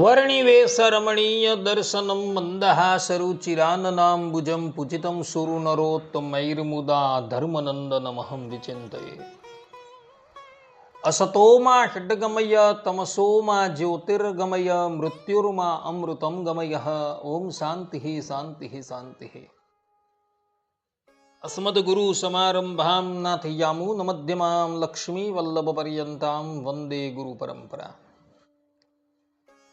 વર્ણિવેશરમણીય દર્શનમ મંદહાસરુચિરાનનાંબુજં પૂજિतं સુરનરોત્તમૈર્મુદા ધર્મનંદનમહં વિચિંતયે. અસતોમા ષડ્ગમય તમસોમા જ્યોતિર્ગમય મૃત્યુર્મા અમૃતમ ગમય. ઓમ શાંતિ શાંતિ શાંતિ. અસ્મદ્ગુરુ સમારંભાં નાથયામૂન મધ્યમાં લક્ષ્મી વલ્લભ પર્યંતાં વંદે ગુરુ પરંપરા.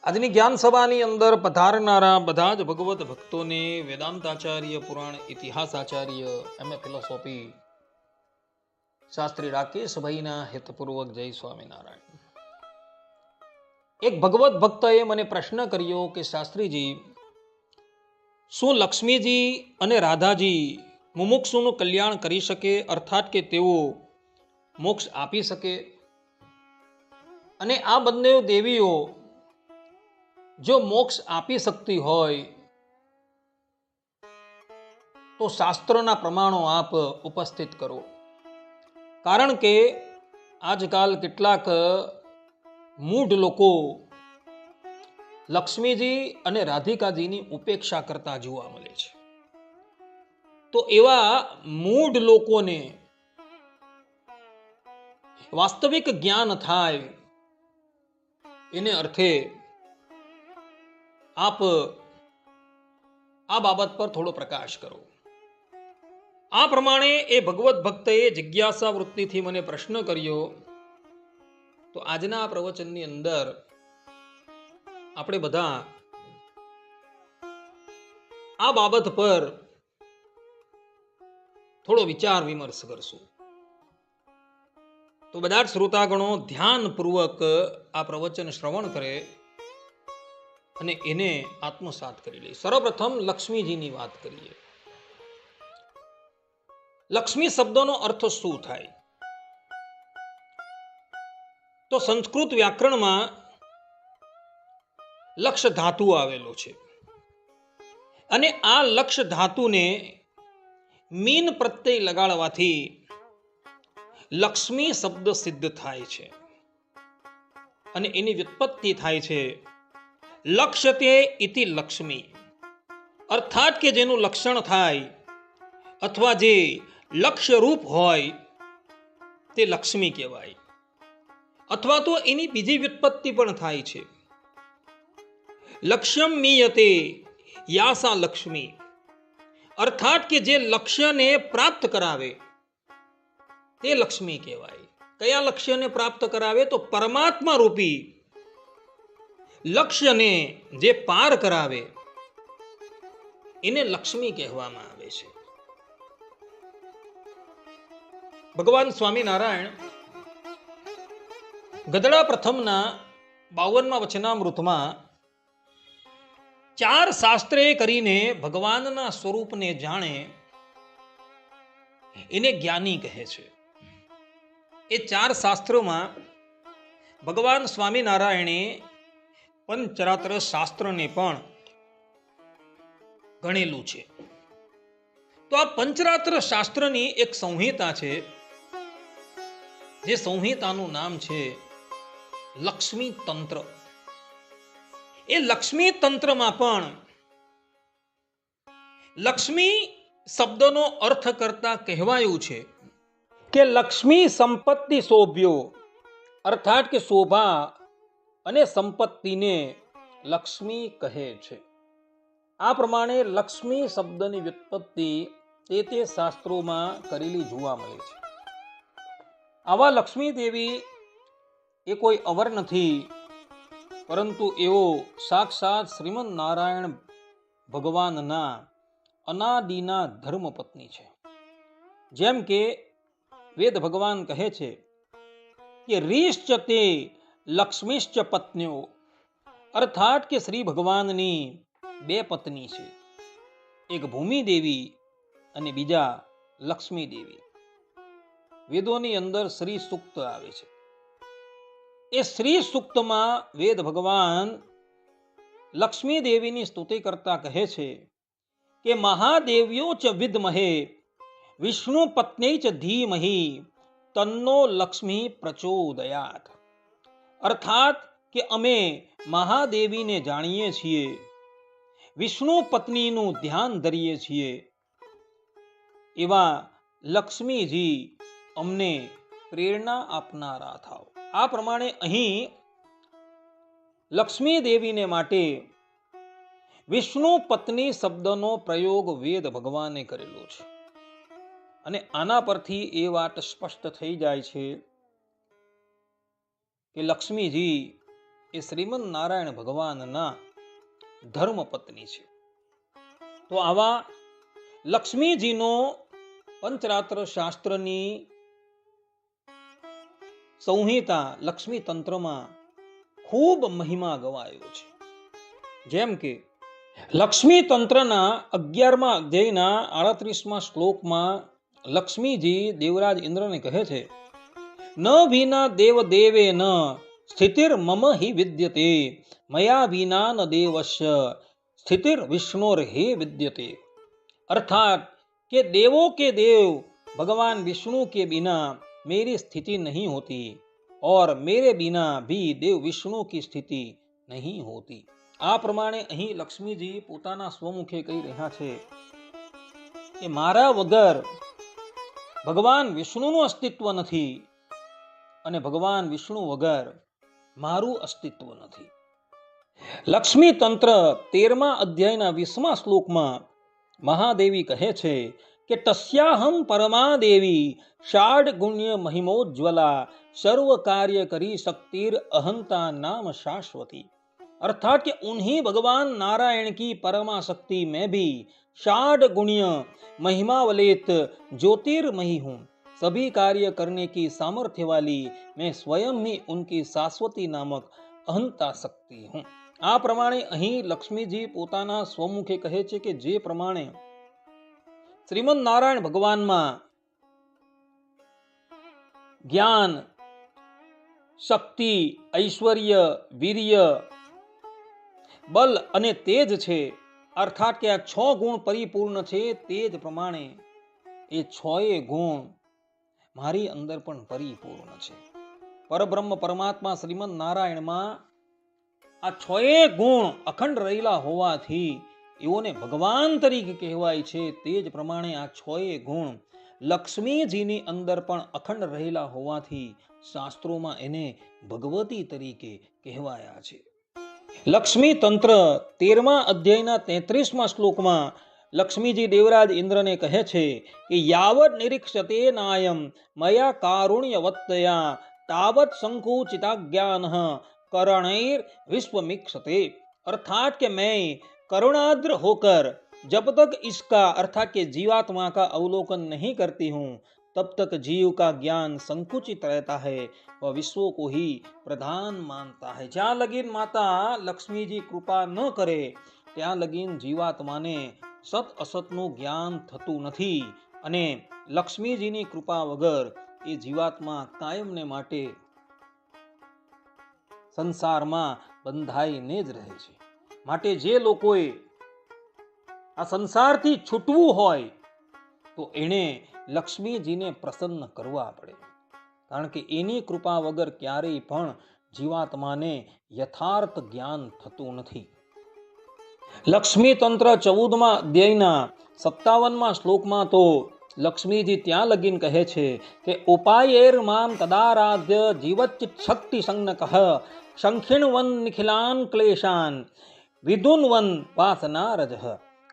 આજની જ્ઞાન સભાની અંદર પધારનારા બધા જ ભગવત ભક્તોને વેદાંતાચાર્ય, પુરાણ ઇતિહાસાચાર્ય, એમએ ફિલોસોફી શાસ્ત્રી રાકેશભાઈના હિતપૂર્વક જય સ્વામિનારાયણ. એક ભગવત ભક્તએ મને પ્રશ્ન કર્યો કે શાસ્ત્રીજી, શું લક્ષ્મીજી અને રાધાજી મુમુક્ષુનું કલ્યાણ કરી શકે, અર્થાત કે તેઓ મોક્ષ આપી શકે? અને આ બંને દેવીઓ જો મોક્ષ આપી શકતી હોય તો શાસ્ત્રના પ્રમાણો આપ ઉપસ્થિત કરો. કારણ કે આજકાલ કેટલાક મૂઢ લોકો લક્ષ્મીજી અને રાધિકાજીની ઉપેક્ષા કરતા જોવા મળે છે. તો એવા મૂઢ લોકોને વાસ્તવિક જ્ઞાન થાય એને અર્થે આપ આ બાબત પર થોડો પ્રકાશ કરો. આ પ્રમાણે એ ભગવત ભક્તએ જિજ્ઞાસા વૃત્તિથી મને પ્રશ્ન કર્યો. તો આજના આ પ્રવચનની અંદર આપણે બધા આ બાબત પર થોડો વિચાર વિમર્શ કરશું. તો બધા જ શ્રોતાગણો ધ્યાનપૂર્વક આ પ્રવચન શ્રવણ કરે અને એને આત્મસાત કરી લે. સર્વપ્રથમ લક્ષ્મીજીની વાત કરીએ. લક્ષ્મી શબ્દનો અર્થ શું થાય? તો સંસ્કૃત વ્યાકરણમાં લક્ષ ધાતુ આવેલો છે અને આ લક્ષ ધાતુને મીન પ્રત્યય લગાડવાથી લક્ષ્મી શબ્દ સિદ્ધ થાય છે અને એની વ્યુત્પત્તિ થાય છે લક્ષ્યતે ઇતિ લક્ષ્મી, અર્થાત કે જેનું લક્ષણ થાય અથવા જે લક્ષ્ય રૂપ હોય તે લક્ષ્મી કહેવાય. અથવા તો એની બીજી વ્યુત્પત્તિ પણ થાય છે, લક્ષ્યમ મીયતે યાસા લક્ષ્મી, અર્થાત કે જે લક્ષ્યને પ્રાપ્ત કરાવે તે લક્ષ્મી કહેવાય. કયા લક્ષ્યને પ્રાપ્ત કરાવે? તો પરમાત્મા રૂપી લક્ષ્યને જે પાર કરાવે એને લક્ષ્મી કહેવામાં આવે છે. ભગવાન સ્વામિનારાયણ ગદડા પ્રથમના 52મા વચનામૃતમાં 4 શાસ્ત્રે કરીને ભગવાનના સ્વરૂપને જાણે એને જ્ઞાની કહે છે. એ 4 શાસ્ત્રોમાં ભગવાન સ્વામિનારાયણે પંચરાત્ર શાસ્ત્રને પણ ગણેલું છે. તો આ પંચરાત્ર શાસ્ત્રની એક સંહિતા છે, જે સંહિતાનું નામ છે લક્ષ્મી તંત્ર. એ લક્ષ્મી તંત્રમાં પણ લક્ષ્મી શબ્દનો અર્થ કરતા કહેવાયું છે કે લક્ષ્મી સંપત્તિ શોભ્યો, અર્થાત કે શોભા અને સંપત્તિને લક્ષ્મી કહે છે. આ પ્રમાણે લક્ષ્મી શબ્દની વ્યુત્પત્તિ તે શાસ્ત્રોમાં કરેલી જોવા મળે છે. આવા લક્ષ્મી દેવી એ કોઈ અવર નથી, પરંતુ એઓ સાક્ષાત શ્રીમદ નારાયણ ભગવાનના અનાદિના ધર્મપત્ની છે. જેમ કે વેદ ભગવાન કહે છે કે રીશ્ચ તે લક્ષ્મીશ્ચ પત્નીઓ, અર્થાત કે શ્રી ભગવાનની 2 પત્ની છે, એક ભૂમિ દેવી અને બીજા લક્ષ્મી દેવી. વેદોની અંદર શ્રી સૂક્ત આવે છે. એ શ્રી સૂક્તમાં વેદ ભગવાન લક્ષ્મી દેવીની સ્તુતિ કરતા કહે છે કે મહાદેવ્યો ચ વિદ્મહે વિષ્ણુ પત્ની ચ ધીમહિ તન્નો લક્ષ્મી પ્રચોદયાત, અર્થાત કે અમે મહાદેવીને જાણીએ છીએ, વિષ્ણુ પત્નીનું ધ્યાન ધરીએ છીએ, એવા લક્ષ્મીજી અમને પ્રેરણા આપનારા થાવ. આ પ્રમાણે અહીં લક્ષ્મી દેવીને માટે વિષ્ણુ પત્ની શબ્દનો પ્રયોગ વેદ ભગવાને કરેલો છે. અને આના પરથી એ વાત સ્પષ્ટ થઈ જાય છે કે લક્ષ્મીજી એ શ્રીમદ નારાયણ ભગવાનના ધર્મ પત્ની છે. તો આવા લક્ષ્મીજીનો પંચરાત્ર શાસ્ત્રની સંહિતા લક્ષ્મી તંત્રમાં ખૂબ મહિમા ગવાયો છે. જેમ કે લક્ષ્મી તંત્રના 11મા અધ્યાયના 38મા શ્લોકમાં લક્ષ્મીજી દેવરાજ ઇન્દ્રને કહે છે, ન વિના દેવ દેવે ન સ્થિતિર મમ હિ વિદ્યતે, મયા વિના ન દેવસ્ય સ્થિતિર વિષ્ણોર હે વિદ્યતે. अर्थात कि देवों के देव भगवान विष्णु के बिना मेरी स्थिति नहीं होती और मेरे बिना भी देव विष्णु की स्थिति नहीं होती. આ પ્રમાણે અહીં લક્ષ્મીજી પોતાના સ્વમુખે કહી રહ્યા છે કે મારા વગર ભગવાન વિષ્ણુનું અસ્તિત્વ નથી અને ભગવાન વિષ્ણુ વગર મારું અસ્તિત્વ નથી. લક્ષ્મી તંત્ર 13મા અધ્યાયના 20મા શ્લોકમાં મહાદેવી કહે છે કે તસ્યાહમ પરમા દેવી ષાડ ગુણ્ય મહિમોજ્વલા સર્વ કાર્ય કરી શક્તિર અહંતા નામ शाश्वती. अर्थात कि उन्हीं भगवान नारायण की परमा शक्ति में भी षाड गुण्य महिमावलित ज्योतिर्मयी हूँ. सभी कार्य करने की सामर्थ्य वाली मैं स्वयं ही उनकी शाश्वती नामक अहंता शक्ति हूँ. આ પ્રમાણે અહીં લક્ષ્મીજી પોતાના સ્વમુખે કહે છે કે જે પ્રમાણે શ્રીમદ નારાયણ ભગવાનમાં જ્ઞાન, શક્તિ, ઐશ્વર્ય, વીર્ય, બલ અને તેજ છે, અર્થાત કે આ 6 ગુણ પરિપૂર્ણ છે, તે જ પ્રમાણે એ 6 ગુણ મારી અંદર પણ પરિપૂર્ણ છે. પરબ્રહ્મ પરમાત્મા શ્રીમદ નારાયણમાં આ 6 ગુણ અખંડ રહેલા હોવાથી એઓને ભગવાન તરીકે કહેવાય છે. તે જ પ્રમાણે આ 6 ગુણ લક્ષ્મીજીની અંદર પણ અખંડ રહેલા હોવાથી શાસ્ત્રોમાં એને ભગવતી તરીકે કહેવાયા છે. લક્ષ્મી તંત્ર 13મા અધ્યાયના 33મા શ્લોકમાં લક્ષ્મીજી દેવરાજ ઇન્દ્રને કહે છે કે યાવત નિરીક્ષતે નાયમ મયા કારુણ્યવત્તયા તાવત સંકુચિતાજ્ઞાન करणैर विश्वमिक्षते. अर्थात कि मैं करुणाद्र होकर जब तक इसका अर्थात कि जीवात्मा का अवलोकन नहीं करती हूँ तब तक जीव का ज्ञान संकुचित रहता है, वह विश्व को ही प्रधान मानता है. જ્યાં લગીન માતા લક્ષ્મીજી કૃપા ન કરે ત્યાં લગીન જીવાત્માને સત અસતનું જ્ઞાન થતું નથી અને લક્ષ્મીજીની કૃપા વગર એ જીવાત્મા કાયમને માટે સંસારમાં બંધાઈને જ રહે છે. માટે જે લોકોએ આ સંસારથી છૂટવું હોય તો એણે લક્ષ્મીજીને પ્રસન્ન કરવા પડે, કારણ કે એની કૃપા વગર ક્યારેય પણ જીવાત્માને યથાર્થ જ્ઞાન થતું નથી. લક્ષ્મી તંત્ર 14મા અધ્યાયના 57મા શ્લોકમાં તો લક્ષ્મીજી ત્યાં લગીન કહે છે કે ઉપાયેર મામ તદારાધ્ય જીવચિત શક્તિ સંજ્ઞકઃ શંખિણવન નિખિલાન ક્લેશાન विदुन्वन वासना रजह.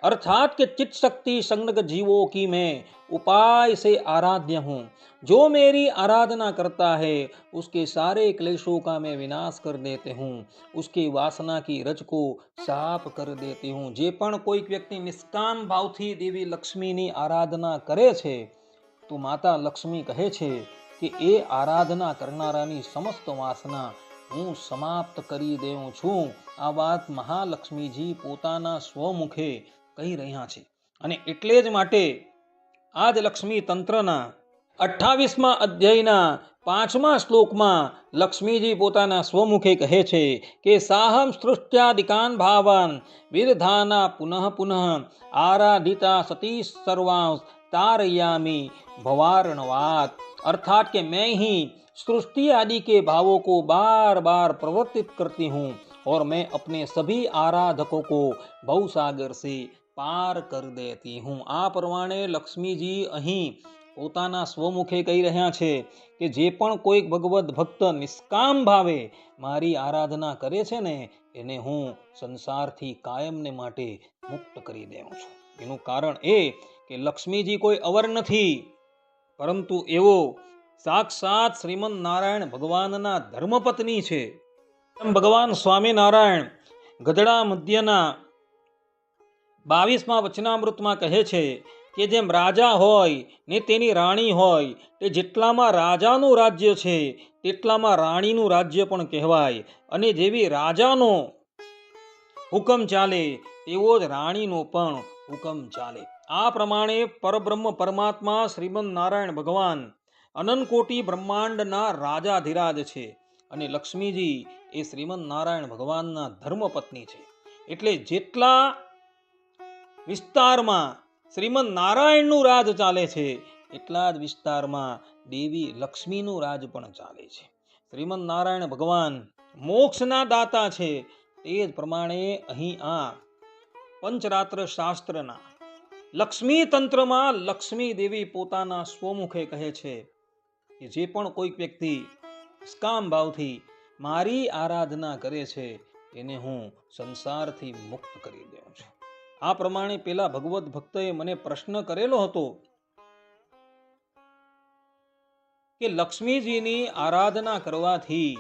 अर्थात के चित्त शक्ति संज्ञक जीवों की मैं उपाय से आराध्य हूँ. जो मेरी आराधना करता है उसके सारे क्लेशों का मैं विनाश कर देते हूँ, उसकी वासना की रज को साफ कर देती हूँ. जे पण कोई व्यक्ति निष्काम भावથી देवी लक्ष्मीની આરાધના કરે છે તો માતા લક્ષ્મી કહે છે કે એ આરાધના કરનારાની સમસ્ત વાસના હું સમાપ્ત કરી દેઉં છું. આ વાત મહાલક્ષ્મીજી પોતાના સ્વમુખે કહી રહ્યા છે. અને એટલે જ માટે આજ લક્ષ્મી તંત્રના 28મા અધ્યાયના 5મા શ્લોકમાં લક્ષ્મીજી પોતાના સ્વમુખે કહે છે કે સાહમ સૃષ્ટ્યાદિકાન ભાવાન વિરધાના પુનઃ પુનઃ આરાધિતા સતી સર્વાંશ તારયામી ભવાર્ણવાત. अर्थात कि मैं ही सृष्टि आदि के भावों को बार बार प्रवर्तित करती हूँ और मैं अपने सभी आराधकों को भवसागर से पार कर देती हूँ। आ प्रमाणे लक्ष्मीजी અહીં પોતાના સ્વમુખે કહી રહ્યા છે કે જે પણ કોઈક ભગવદ ભક્ત નિષ્કામ ભાવે મારી આરાધના કરે છે ને એને હું સંસારથી કાયમને માટે મુક્ત કરી દઉં છું. એનું કારણ એ કે લક્ષ્મીજી કોઈ અવર નથી, પરંતુ એવો સાક્ષાત શ્રીમદ નારાયણ ભગવાનના ધર્મપત્ની છે. ભગવાન સ્વામિનારાયણ ગધડા મધ્યના 22મા વચનામૃતમાં કહે છે કે જેમ રાજા હોય ને તેની રાણી હોય તે જેટલામાં રાજાનું રાજ્ય છે તેટલામાં રાણીનું રાજ્ય પણ કહેવાય, અને જેવી રાજાનો હુકમ ચાલે તેવો જ રાણીનો પણ હુકમ ચાલે. આ પ્રમાણે પરબ્રહ્મ પરમાત્મા શ્રીમદ નારાયણ ભગવાન અનંતકોટી બ્રહ્માંડના રાજાધિરાજ છે, અને લક્ષ્મીજી એ શ્રીમદ નારાયણ ભગવાનના ધર્મપત્ની છે. એટલે જેટલા વિસ્તારમાં શ્રીમદ નારાયણનું રાજ ચાલે છે એટલા જ વિસ્તારમાં દેવી લક્ષ્મીનું રાજ પણ ચાલે છે. શ્રીમદ નારાયણ ભગવાન મોક્ષના દાતા છે. તે જ પ્રમાણે અહીં આ પંચરાત્ર શાસ્ત્રના લક્ષ્મી તંત્રમાં લક્ષ્મી દેવી પોતાના સ્વમુખે કહે છે કે જે પણ કોઈક વ્યક્તિ નિષ્કામ ભાવથી મારી આરાધના કરે છે એને હું સંસારથી મુક્ત કરી દઉં છું. આ પ્રમાણે પેલા ભગવત ભક્તએ મને પ્રશ્ન કરેલો હતો કે લક્ષ્મીજીની આરાધના કરવાથી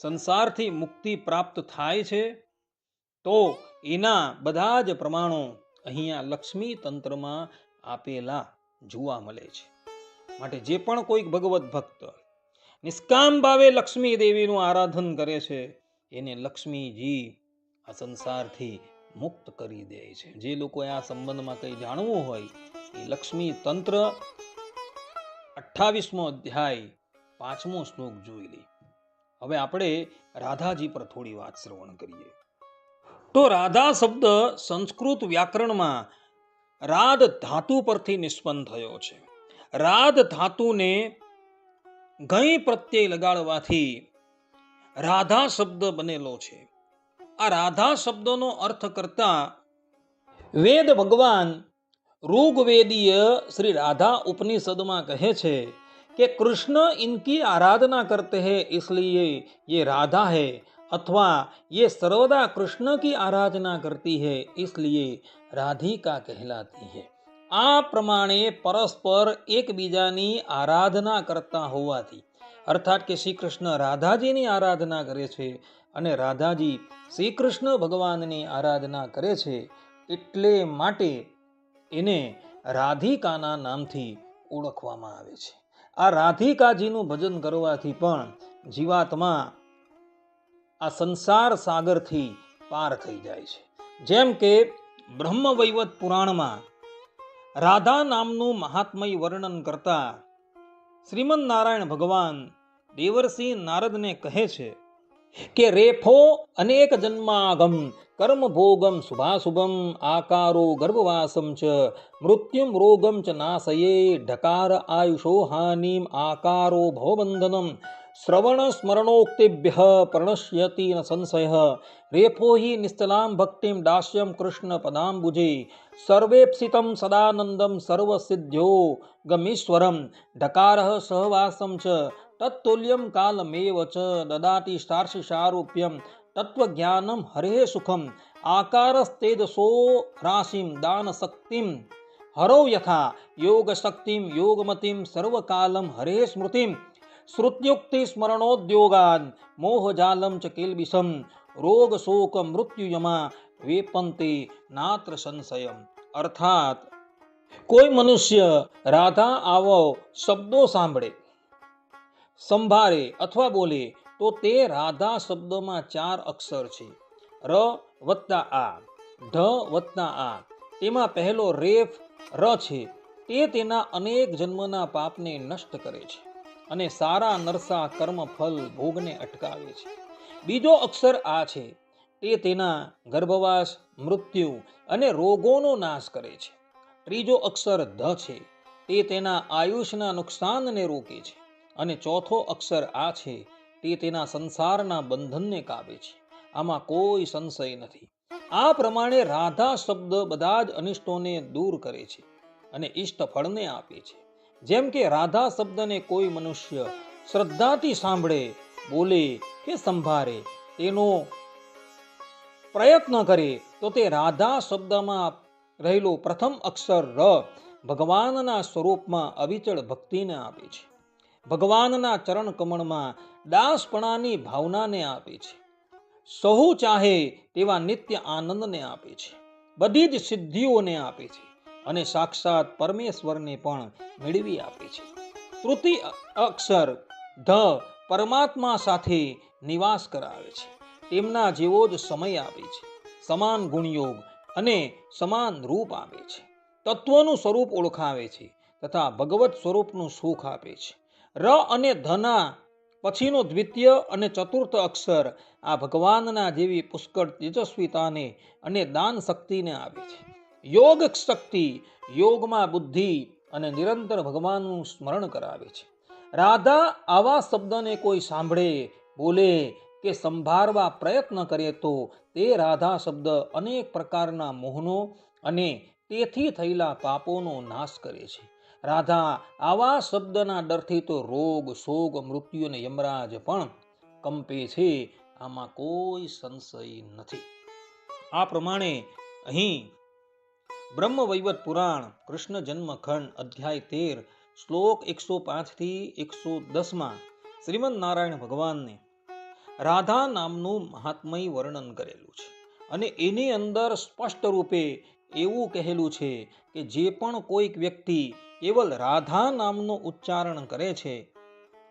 સંસારથી મુક્તિ પ્રાપ્ત થાય છે, તો એના બધા જ પ્રમાણો અહીંયા લક્ષ્મી તંત્રમાં આપેલા જોવા મળે છે. માટે જે પણ કોઈક ભગવત ભક્ત નિષ્કામ ભાવે લક્ષ્મી દેવીનું આરાધન કરે છે એને લક્ષ્મીજી આ સંસારથી મુક્ત કરી દે છે. જે લોકોએ આ સંબંધમાં કંઈ જાણવું હોય એ લક્ષ્મી તંત્ર 28મો અધ્યાય 5મો શ્લોક જોઈ લે. હવે આપણે રાધાજી પર થોડી વાત શ્રવણ કરીએ. તો રાધા શબ્દ સંસ્કૃત વ્યાકરણમાં રાધ ધાતુ પરથી નિષ્પન્ન થયો છે. રાધ ધાતુને ગઈ પ્રત્યય લગાડવાથી રાધા શબ્દ બનેલો છે. આ રાધા શબ્દનો અર્થ કરતા વેદ ભગવાન ऋग्वेदीय श्री राधा उपनिषद में कहे छे कि कृष्ण इनकी आराधना करते हैं इसलिए ये राधा है, अथवा ये सर्वदा कृष्ण की आराधना करती है इसलिए राधिका कहलाती है. आ प्रमाणे परस्पर एकबीजानी आराधना करता होवाथी, अर्थात के श्री कृष्ण राधाजीनी आराधना करे छे અને રાધાજી શ્રી કૃષ્ણ ભગવાનની આરાધના કરે છે, એટલે માટે એને રાધિકાના નામથી ઓળખવામાં આવે છે. આ રાધિકાજીનું ભજન કરવાથી પણ જીવાત્મા આ સંસાર સાગરથી પાર થઈ જાય છે. જેમ કે બ્રહ્મવૈવત પુરાણમાં રાધા નામનું મહાત્મય વર્ણન કરતા શ્રીમદ નારાયણ ભગવાન દેવર્ષિ નારદને કહે છે કે રેફો અનેક જન્માગમ કર્મ ભોગમ શુભાશુભમ આકારો ગર્ભવાસમ ચ મૃત્યુમ રોગમ ચ નાશયે ઢકાર આયુષો હાનિમ આકારો ભવબંધનમ શ્રવણ સ્મરણોક્તિભ્ય પ્રણશ્યતિ ન સંશય રેફો હિ નિશ્ચલામ ભક્તિમ દાસ્યમ કૃષ્ણ પદાંબુજે સર્વેપ્સિતમ સદાનંદમ સર્વસિદ્ધ્યો ગમીશ્વરમ ઢકારઃ સહવાસમ ચ તત્તુલ્યમ કાલમેવ ચ દદાતિ સાર્ષિષારૂપ્યમ તત્વજ્ઞાનમ હરે સુખમ આકારસ્તેજસો રાશિમ દાન શક્તિમ હરો યથા યોગ શક્તિમ યોગમતિમ સર્વકાલમ હરે સ્મૃતિમ શ્રુત્યુક્તિ સ્મરણોદ્યોગાદ મોહજાલમ ચ કિલ્બિષમ રોગ શોક મૃત્યુયમા વેપંતે નાત્ર સંશયમ. અર્થાત કોઈ મનુષ્ય રાધા આવો શબ્દો સાંભળે, સંભાળે અથવા બોલે તો તે રાધા શબ્દમાં 4 અક્ષર છે, ર વત્તા આ, ઢ વત્તા આ. તેમાં પહેલો રેફ ર છે, તે તેના અનેક જન્મના પાપને નષ્ટ કરે છે અને સારા નરસા કર્મ ફલ ભોગને અટકાવે છે. બીજો અક્ષર આ છે, તે તેના ગર્ભવાસ, મૃત્યુ અને રોગોનો નાશ કરે છે. ત્રીજો અક્ષર ધ છે, તે તેના આયુષના નુકસાનને રોકે છે. અને ચોથો અક્ષર આ છે તે તેના સંસારના બંધનને કાપે છે. આમાં કોઈ સંશય નથી. આ પ્રમાણે રાધા શબ્દ બધા જ અનિષ્ટોને દૂર કરે છે અને ઈષ્ટ ફળને આપે છે. જેમ કે રાધા શબ્દને કોઈ મનુષ્ય શ્રદ્ધાથી સાંભળે, બોલે કે સંભાળે, તેનો પ્રયત્ન કરે તો તે રાધા શબ્દમાં રહેલો પ્રથમ અક્ષર ર ભગવાનના સ્વરૂપમાં અવિચળ ભક્તિને આપે છે. ભગવાનના ચરણ કમળમાં દાસપણાની ભાવનાને આપે છે. સહુ ચાહે તેવા નિત્ય આનંદને આપે છે. બધી જ સિદ્ધિઓને આપે છે અને સાક્ષાત પરમેશ્વરને પણ મેળવી આપે છે. તૃતીય અક્ષર ધ પરમાત્મા સાથે નિવાસ કરાવે છે. તેમના જેવો જ સમય આપે છે, સમાન ગુણયોગ અને સમાન રૂપ આપે છે. તત્વનું સ્વરૂપ ઓળખાવે છે તથા ભગવત સ્વરૂપનું સુખ આપે છે. ર અને ધના પછીનો દ્વિતીય અને ચતુર્થ અક્ષર આ ભગવાનના જેવી પુષ્કળ તેજસ્વીતાને અને દાન શક્તિને આપે છે. યોગ શક્તિ, યોગમાં બુદ્ધિ અને નિરંતર ભગવાનનું સ્મરણ કરાવે છે. રાધા આવા શબ્દને કોઈ સાંભળે, બોલે કે સંભાળવા પ્રયત્ન કરે તો તે રાધા શબ્દ અનેક પ્રકારના મોહનો અને તેથી થયેલા પાપોનો નાશ કરે છે. રાધા આવા શબ્દના ડરથી તો રોગ, શોક, મૃત્યુ અને યમરાજ પણ કંપે છે. આમાં કોઈ સંશય નથી. આ પ્રમાણે અહીં બ્રહ્મ વૈવત પુરાણ કૃષ્ણ જન્મખંડ અધ્યાય 13 શ્લોક 105 થી 110 શ્રીમદ નારાયણ ભગવાનને રાધા નામનું મહાત્મય વર્ણન કરેલું છે અને એની અંદર સ્પષ્ટ રૂપે એવું કહેલું છે કે જે પણ કોઈક વ્યક્તિ કેવલ રાધા નામનું ઉચ્ચારણ કરે છે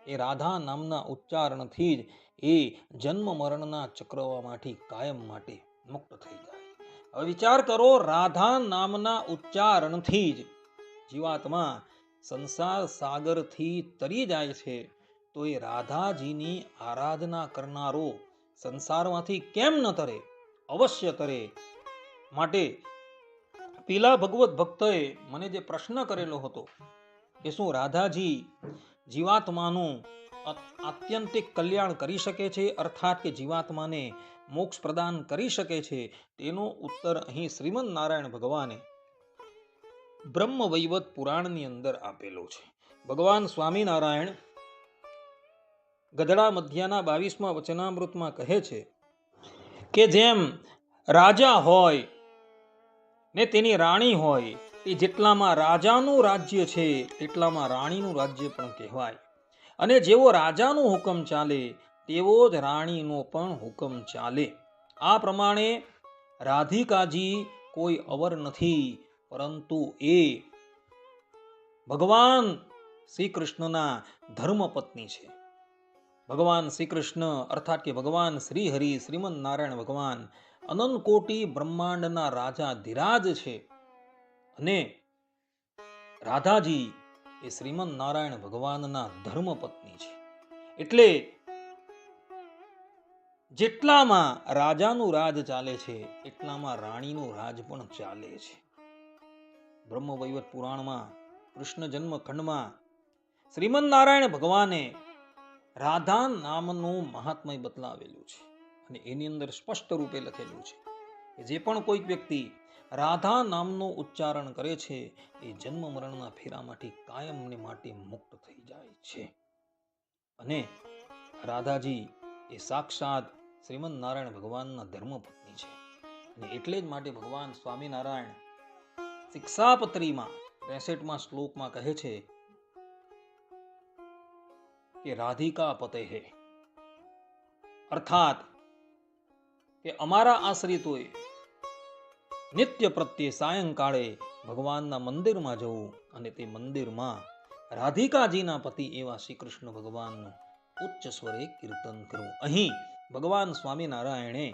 એ રાધા નામના ઉચ્ચારણથી જ એ જન્મ મરણના ચક્રવામાંથી કાયમ માટે મુક્ત થઈ જાય. હવે વિચાર કરો, રાધા નામના ઉચ્ચારણથી જ જીવાત્મા સંસાર સાગરથી તરી જાય છે તો એ રાધાજીની આરાધના કરનારો સંસારમાંથી કેમ ન તરે? અવશ્ય તરે. માટે પેલા ભગવત ભક્તએ મને જે પ્રશ્ન કરેલો હતો કે શું રાધાજી જીવાત્માનું આત્યંતિક કલ્યાણ કરી શકે છે, અર્થાત કે જીવાત્માને મોક્ષ પ્રદાન કરી શકે છે, તેનો ઉત્તર અહીં શ્રીમદ નારાયણ ભગવાને બ્રહ્મ વૈવત પુરાણની અંદર આપેલો છે. ભગવાન સ્વામિનારાયણ ગધડા મધ્યના 22મા વચનામૃતમાં કહે છે કે જેમ રાજા હોય ને તેની રાણી હોય, એ જેટલામાં રાજાનું રાજ્ય છે તેટલામાં રાણીનું રાજ્ય પણ કહેવાય. અને જેવો રાજાનો હુકમ ચાલે તેવો જ રાણીનો પણ હુકમ ચાલે. આ પ્રમાણે રાધિકાજી કોઈ અવર નથી, પરંતુ એ ભગવાન શ્રી કૃષ્ણના ધર્મપત્ની છે. ભગવાન શ્રી કૃષ્ણ અર્થાત કે ભગવાન શ્રી હરિ શ્રીમદ નારાયણ ભગવાન અનંત કોટી બ્રહ્માંડના રાજા ધીરાજ છે અને રાધાજી એ શ્રીમદ નારાયણ ભગવાનના ધર્મપત્ની છે. એટલે જેટલામાં રાજાનું રાજ ચાલે છે એટલામાં રાણીનું રાજ પણ ચાલે છે. બ્રહ્મ વૈવત પુરાણમાં કૃષ્ણ જન્મ ખંડમાં શ્રીમદ નારાયણ ભગવાને રાધા નામનું મહાત્મય બતલાવેલું છે અને એની અંદર સ્પષ્ટ રૂપે લખેલું છે કે જે પણ કોઈક વ્યક્તિ રાધા નામનું ઉચ્ચારણ કરે છે એ જન્મ મરણના ફેરામાંથી કાયમને માટે મુક્ત થઈ જાય છે. અને રાધાજી એ સાક્ષાત શ્રીમદ નારાયણ ભગવાનના ધર્મપત્ની છે અને એટલે જ માટે ભગવાન સ્વામિનારાયણ શિક્ષાપત્રીમાં 63મા શ્લોકમાં કહે છે કે રાધિકા પતે હે, અર્થાત કે અમારા આશ્રિતોએ નિત્ય પ્રત્યે સાયંકાળે ભગવાનના મંદિરમાં જવું અને તે મંદિરમાં રાધિકાજીના પતિ એવા શ્રી કૃષ્ણ ભગવાનનું ઉચ્ચ સ્વરે કીર્તન કરવું. અહીં ભગવાન સ્વામિનારાયણે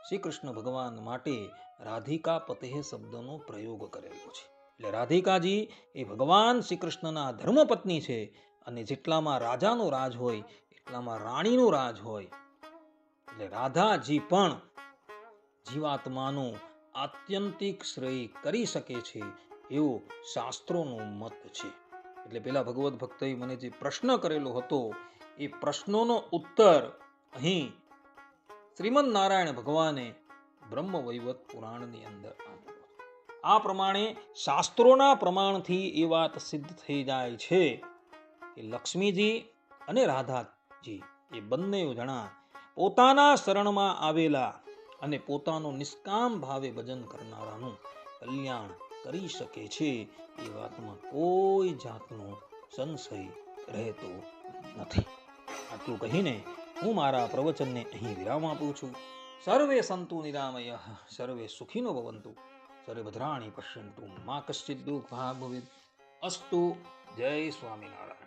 શ્રી કૃષ્ણ ભગવાન માટે રાધિકા પતે શબ્દનો પ્રયોગ કરેલો છે. એટલે રાધિકાજી એ ભગવાન શ્રી કૃષ્ણના ધર્મપત્ની છે અને જેટલામાં રાજાનો રાજ હોય એટલામાં રાણીનું રાજ હોય. એટલે રાધાજી પણ જીવાત્માનું આત્યંતિક શ્રેય કરી શકે છે એવો શાસ્ત્રોનો મત છે. એટલે પેલા ભગવત ભક્તએ મને જે પ્રશ્ન કરેલો હતો એ પ્રશ્નોનો ઉત્તર અહીં શ્રીમદ નારાયણ ભગવાને બ્રહ્મ વૈવત પુરાણની અંદર આપ્યો. આ પ્રમાણે શાસ્ત્રોના પ્રમાણથી એ વાત સિદ્ધ થઈ જાય છે કે લક્ષ્મીજી અને રાધાજી એ બંને જણા પોતાના શરણમાં આવેલા અને પોતાનું નિષ્કામ ભાવે ભજન કરનારાનું કલ્યાણ કરી શકે છે. એ વાતમાં કોઈ જાતનો સંશય રહેતો નથી. આટલું કહીને હું મારા પ્રવચનને અહીં વિરામ આપું છું. સર્વે સંતુ નિરામય, સર્વે સુખીનો ભવંતુ, સર્વે ભદ્રાણી પશ્યંતુ, મા કશ્ચિદ દુઃખ ભાગ ભવેત. અસ્તુ. જય સ્વામિનારાયણ.